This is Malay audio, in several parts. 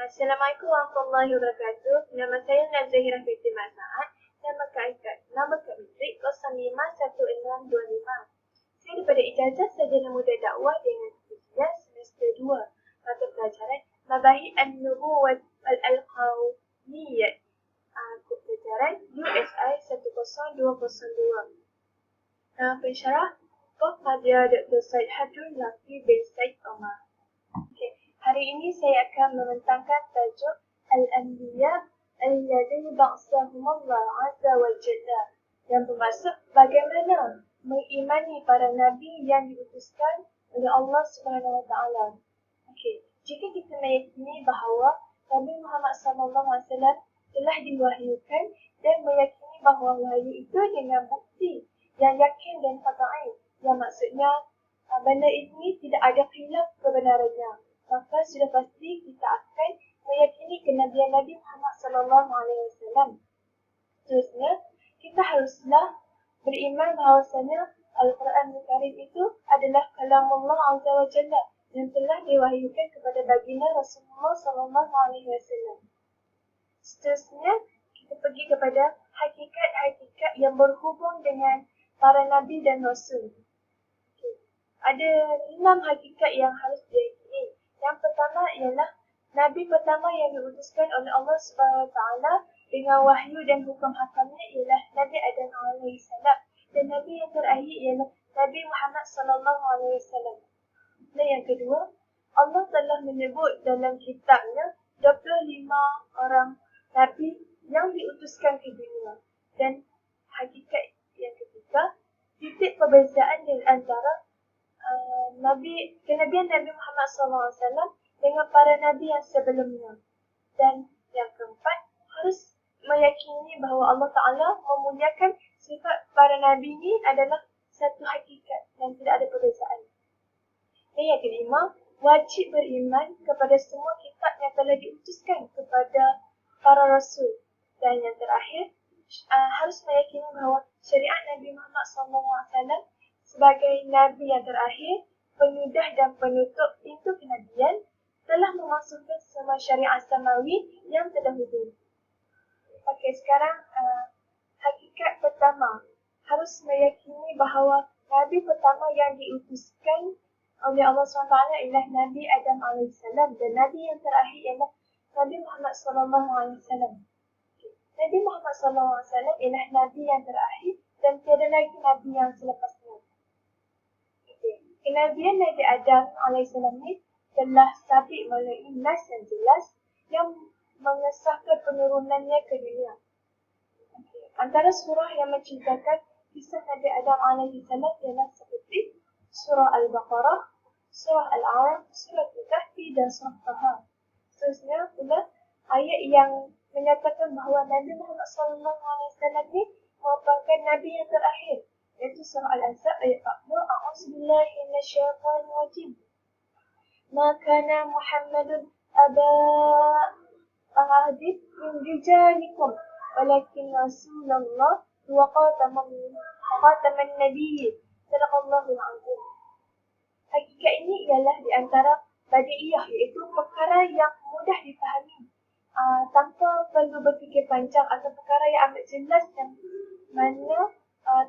Assalamualaikum warahmatullahi wabarakatuh. Nama saya Nazahirah binti Masaat. Nama kad matrik 051625. Saya daripada Ijazah Sarjana Muda Dakwah dengan Tafsir semester 2. Mata pelajaran Mabahith An-Nubuwwah Al-Qawmiyyah. Kod pelajaran USI 10202. Nama pensyarah Prof. Madya Dr. Said Hadrul Lafi bin Said Omar. Hari ini saya akan membentangkan tajuk Al-Anbiya Alladhi Ba'asahumullah Azza wa Jalla, yang bermaksud bagaimana mengimani para nabi yang diutuskan oleh Allah Subhanahu wa Taala. Jika kita meyakini bahawa Nabi Muhammad SAW telah diwahyukan dan meyakini bahawa wahyu itu dengan bukti yang yakin dan qat'i, yang maksudnya benda ini tidak ada khilaf kebenarannya, maka sudah pasti kita akan meyakini kenabian Nabi Muhammad SAW. Seterusnya, kita haruslah beriman bahawasanya Al-Quran Al-Karim itu adalah kalamullah Azza wa Jalla yang telah diwahyukan kepada baginda Rasulullah SAW. Seterusnya, kita pergi kepada hakikat-hakikat yang berhubung dengan para nabi dan rasul. Ada 6 hakikat yang harus diyakini. Yang pertama ialah Nabi pertama yang diutuskan oleh Allah SWT dengan wahyu dan hukum hakamnya ialah Nabi Adam AS, dan Nabi yang terakhir ialah Nabi Muhammad SAW. Dan yang kedua, Allah telah menyebut dalam kitabnya 25 orang Nabi yang diutuskan ke dunia. Dan hakikat yang ketiga, titik perbezaan di antara kenabian Nabi Muhammad SAW dengan para nabi yang sebelumnya. Dan yang keempat, harus meyakini bahawa Allah Ta'ala memuliakan sifat para nabi ini adalah satu hakikat yang tidak ada perbezaan. Dan yang kelima, wajib beriman kepada semua kitab yang telah diutuskan kepada para rasul. Dan yang terakhir, harus meyakini bahawa syariat Nabi Muhammad SAW sebagai Nabi yang terakhir, penyudah dan penutup pintu kenabian, telah memasukkan semua syariat samawi yang terdahulu. Sekarang hakikat pertama, harus meyakini bahawa Nabi pertama yang diutuskan oleh Allah SWT ialah Nabi Adam AS, dan Nabi yang terakhir ialah Nabi Muhammad SAW. Nabi Muhammad SAW ialah Nabi yang terakhir dan tiada lagi Nabi yang selepasnya. Kenabian Nabi Adam AS ni telah sabit melalui nas yang jelas yang mengesahkan penurunannya ke dunia. Antara surah yang menceritakan kisah Nabi Adam AS ialah seperti surah Al-Baqarah, surah Al-A'raf, surah Al-Kahfi dan surah Taha. Seterusnya pula ayat yang menyatakan bahawa Nabi Muhammad SAW ni merupakan Nabi yang terakhir, iaitu surah Al-Ahzab ayat 40. A'udzubillahi minasyaitonir rajim. Ma kana Muhammadun aba ahadin min rijalikum walakin Rasulullah wa khataman nabiyyin. Sadaqallahul azim. Hakikat ini ialah di antara badi'iyah, iaitu perkara yang mudah dipahami tanpa perlu berfikir panjang, atau perkara yang amat jelas yang mana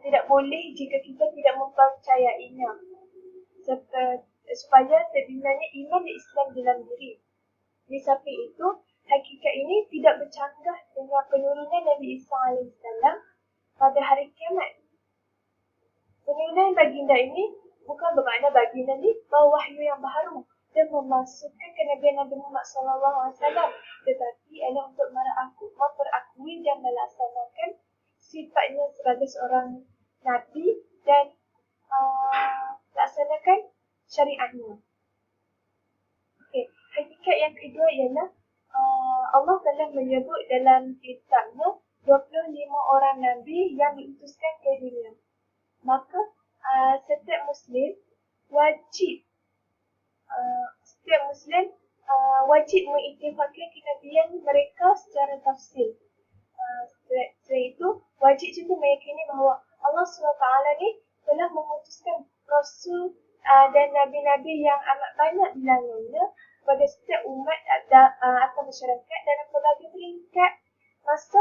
tidak boleh jika kita tidak mempercayainya, supaya terbinanya iman dan Islam dalam diri. Di samping itu, hakikat ini tidak bercanggah dengan penurunan Nabi Isa AS pada hari kiamat. Penurunan baginda ini bukan bermakna baginda ini bawa wahyu yang baru dan memasukkan kenabian Nabi Muhammad SAW, tetapi adalah untuk memperakui dan melaksanakan sifatnya sebagai seorang Nabi dan laksanakan syariatnya. Hakikat yang kedua ialah Allah telah menyebut dalam kitabnya 25 orang Nabi yang diutuskan ke dunia. Maka setiap Muslim wajib mengiktirafkan kenabian mereka secara tafsil. Selain itu, wajib juga meyakini bahawa Allah SWT ni telah memutuskan Rasul dan Nabi-Nabi yang amat banyak bilangannya kepada setiap umat atau masyarakat dalam pelbagai peringkat, masa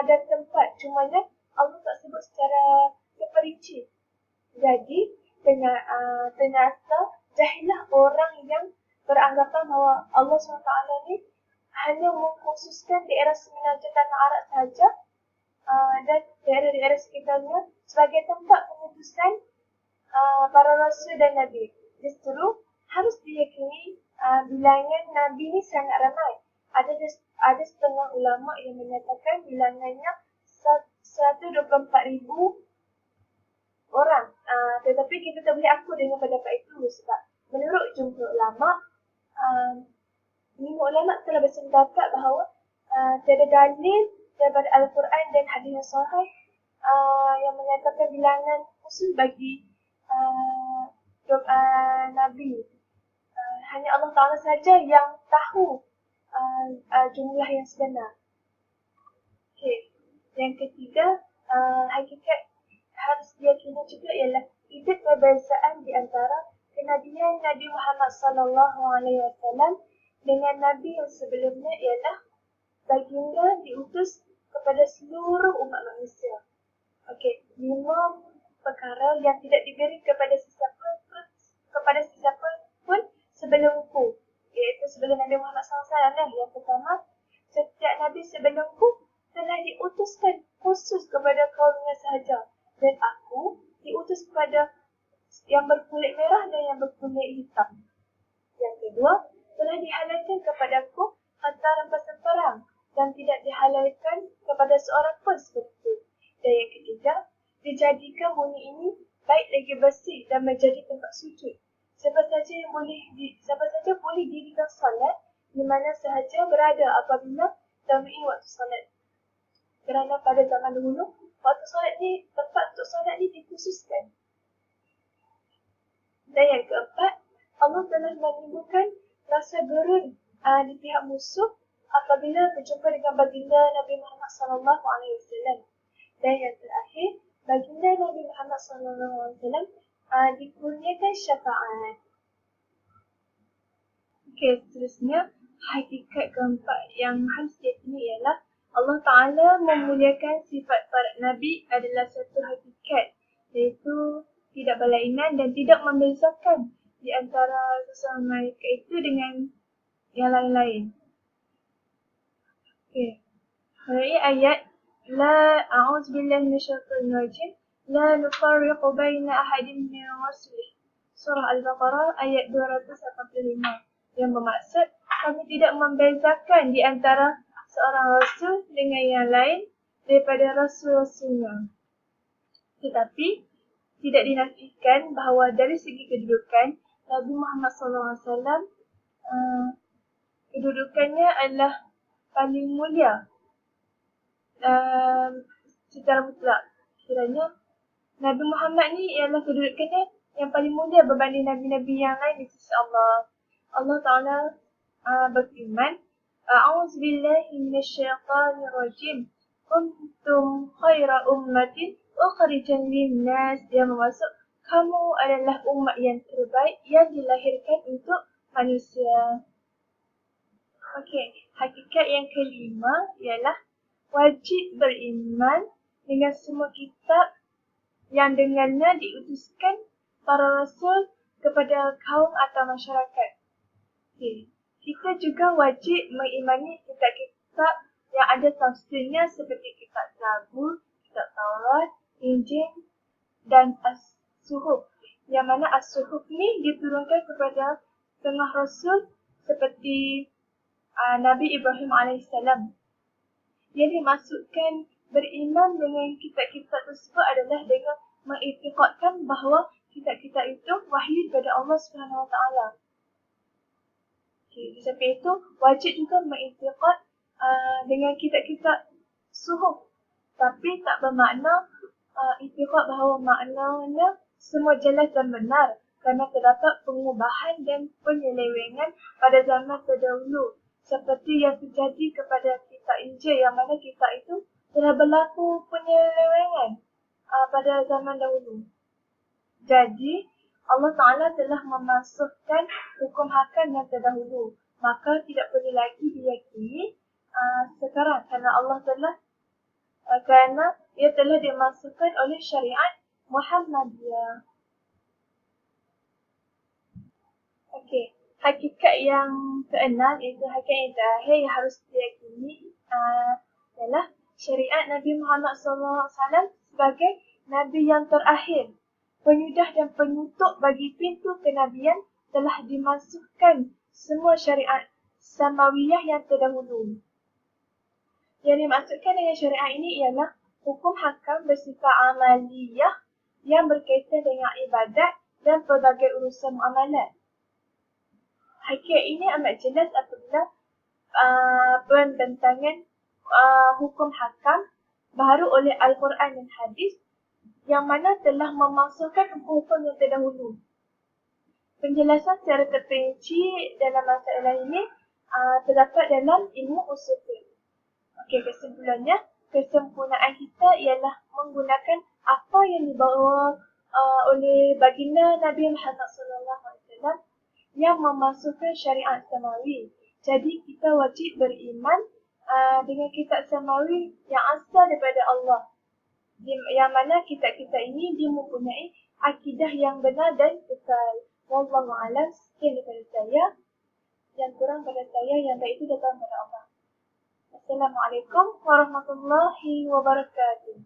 dan tempat. Cumanya Allah tak sebut secara terperinci. Jadi ternyata jahilah orang yang beranggapan bahawa Allah SWT ni hanya mengkhususkan daerah Semenanjung Tanah Arab sahaja dan daerah-daerah sekitarnya sebagai tempat pengutusan para rasul dan nabi. Justru harus diyakini bilangan nabi ni sangat ramai. Ada setengah ulama yang menyatakan bilangannya 124,000 orang. Tetapi kita tak boleh akur dengan pendapat itu sebab menurut jumhur ulama, 5 ulama telah bersepakat bahawa tiada dalil daripada Al-Quran dan hadis yang sahih yang menyatakan bilangan khusus bagi Nabi. Hanya Allah Ta'ala saja yang tahu jumlah yang sebenar. Okay. Yang ketiga, hakikat harus diyakini juga ialah tidak perbezaan di antara kenabian Nabi Muhammad SAW dengan Nabi yang sebelumnya ialah baginda diutus kepada seluruh umat manusia. Okey, 5 perkara yang tidak diberi kepada sesiapa pun sebelumku, iaitu sebelum Nabi Muhammad SAW. Yang pertama, setiap Nabi sebelumku telah diutuskan khusus kepada kaumnya sahaja, dan aku diutus kepada yang berkulit merah dan yang berkulit hitam. Yang kedua, telah dihalalkan kepadaku harta rampasan perang dan tidak dihalalkan kepada seorang pun seperti itu. Dan yang ketiga, dijadikan bumi ini baik lagi bersih dan menjadi tempat sujud. Siapa saja boleh dirikan solat di mana sahaja berada apabila temui waktu solat. Kerana pada zaman dahulu, waktu solat ni, tempat untuk solat ni dikhususkan. Dan yang keempat, Allah telah menimbulkan rasa gerun di pihak musuh apabila berjumpa dengan baginda Nabi Muhammad SAW. Dan yang terakhir, baginda Nabi Muhammad SAW dikurniakan syafaat. Okey, seterusnya, hakikat keempat yang harus diyakini ialah Allah Ta'ala memuliakan sifat para Nabi adalah satu hakikat, iaitu tidak berlainan dan tidak membezakan di antara seseorang mereka itu dengan yang lain-lain. Okey. Dari ayat La a'udzubillahi minasyaitonir rajim la nufarriqu baina ahadin min rusulih. Surah Al-Baqarah ayat 285 yang bermaksud kami tidak membezakan di antara seorang rasul dengan yang lain daripada rasul-rasulnya. Tetapi tidak dinafikan bahawa dari segi kedudukan Nabi Muhammad SAW kedudukannya adalah paling mulia secara mutlak. Kiranya Nabi Muhammad ni ialah kedudukannya yang paling mulia berbanding Nabi-Nabi yang lain di sisi Allah. Allah Ta'ala berfirman, A'udzubillahi minasyaitanir rajim. Kuntum khaira ummatin ukhrijat lin-nas. Yang bermaksud kamu adalah umat yang terbaik yang dilahirkan untuk manusia. Okey, hakikat yang kelima ialah wajib beriman dengan semua kitab yang dengannya diutuskan para rasul kepada kaum atau masyarakat. Okay. Kita juga wajib mengimani kitab-kitab yang ada tafsirnya seperti kitab Zabur, kitab Taurat, Injil dan As-Suhuf. Yang mana As-Suhuf ni diturunkan kepada setengah rasul seperti Nabi Ibrahim AS. Yang dimaksudkan beriman dengan kitab-kitab tersebut adalah dengan mengiktikadkan bahawa kitab-kitab itu wahyu daripada Allah SWT. Okay, di samping itu, wajib juga mengiktikad dengan kitab-kitab suhuf. Tapi tak bermakna iktikad bahawa maknanya semua jelas dan benar kerana terdapat pengubahan dan penyelewengan pada zaman terdahulu. Seperti yang terjadi kepada kitab Injil yang mana kitab itu telah berlaku penyelewengan pada zaman dahulu. Jadi, Allah Ta'ala telah memasukkan hukum hakam yang terdahulu. maka tidak perlu lagi diyakini sekarang kerana ia telah dimasukkan oleh syariat Muhammadiyah. Okey, hakikat yang keenam iaitu hakikat yang terakhir yang harus diyakini ialah syariat Nabi Muhammad SAW sebagai Nabi yang terakhir. Penyudah dan penutup bagi pintu kenabian telah dimasukkan semua syariat samawiyah yang terdahulu. Yang dimaksudkan dengan syariat ini ialah hukum hakam bersifat amaliyah yang berkaitan dengan ibadat dan pelbagai urusan muamalat. Hakikat ini amat jelas apabila pententangan hukum hakam baharu oleh Al-Quran dan Hadis yang mana telah memasukkan hukum-hukum yang terdahulu. Penjelasan secara terperinci dalam masalah ini terdapat dalam ilmu usul fiqh. Okey, kesimpulannya, kesempurnaan kita ialah menggunakan apa yang dibawa oleh baginda Nabi Muhammad SAW yang memasukkan syariat samawi. Jadi kita wajib beriman dengan kitab samawi yang asal daripada Allah. Yang mana kitab-kitab ini dia mempunyai akidah yang benar dan kekal. Wallahu a'lam. Sekian daripada saya. Yang kurang pada saya, yang baik itu datang daripada Allah. Assalamualaikum warahmatullahi wabarakatuh.